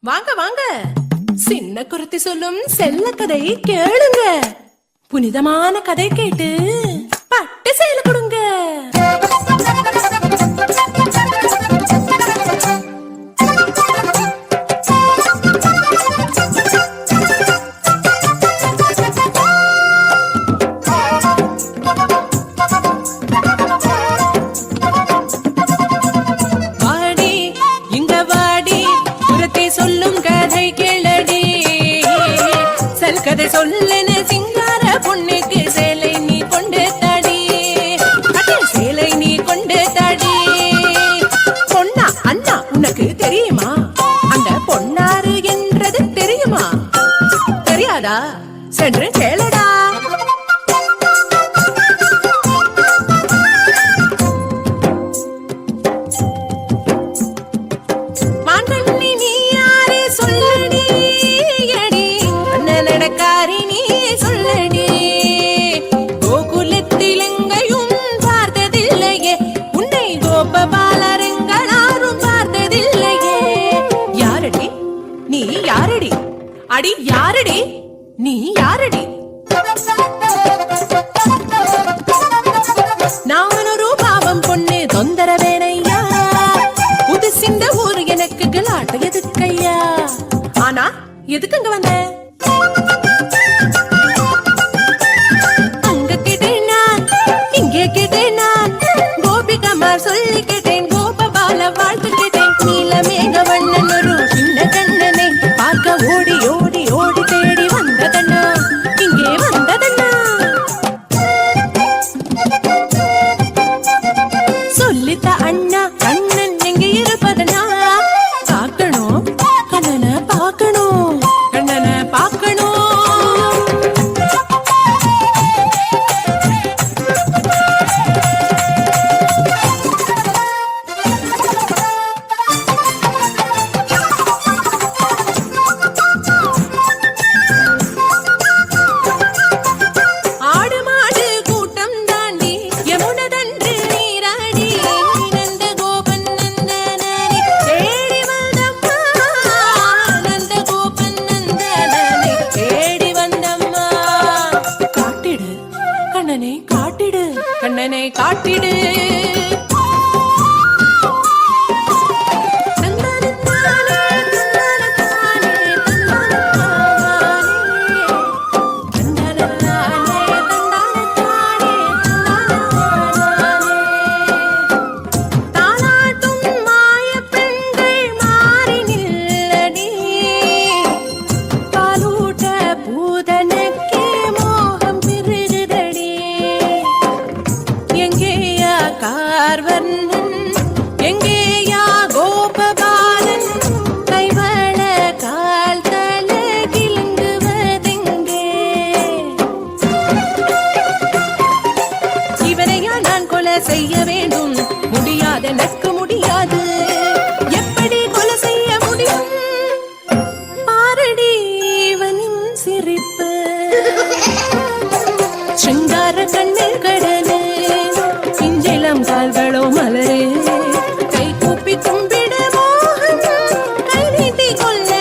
வாங்க வாங்க, சின்ன குருத்தி சொல்லும் செல்ல கதை கேளுங்க. புனிதமான கதை கேட்டு பட்டு சேல கொடுங்க. சொல்லும் கதை கேளடி, கதை சொல்லுன சிங்கார பொண்ணுக்கு சேலை நீ கொண்டு தாடி, சேலை நீ கொண்டு தாடி. பொன்னா அண்ணா உனக்கு தெரியுமா? அந்த பொன்னாரு என்றது தெரியுமா? தெரியாதா? சென்று கேளடா. யாரடி அடி, யாரடி நீ? யாரடி? நான் ஒரு பாவம் பொண்ணு, தொந்தரவேனையா. புதுசிந்த ஊர் எனக்கு கலாட்ட எதுக்கையா? ஆனா எதுக்குங்க வந்த? அங்க கேட்டேன் நான், இங்கே கேட்டேன் நான், கோபிகமார் சொல்லி கேட்டேன், கோபபால வாழ்த்து கேட்டேன், நீலமேக வண்ணன் ஒரு சின்ன கண்ணனை பார்க்க ஓடி ஓடி ஓடி தேடி வந்ததண்ணா, இங்கே வந்ததண்ணா. சொல்லித்த அண்ணா கண்ணன் எங்கே இருப்பதனா? பார்க்கணும் கண்ணனை, பார்க்கணும் கண்ணனை, பார்க்கணும். கண்ணனை காட்டிடு. எங்கேயா கோபபாலன் கைவள கால் தல கிளங்குவதெங்கே? இவரையா நான் கொலை செய்ய வேண்டும்? முடியாது, எனக்கு முடியாது. எப்படி கொலை செய்ய முடியும்? பாரடி இவனின் சிரிப்பு, சிங்கார கண்ணில் கடனு, இஞ்சிலம் கால்களோ மலரே, கை கூப்பி கும்பிட மோகன், கை நீட்டி கொள்ள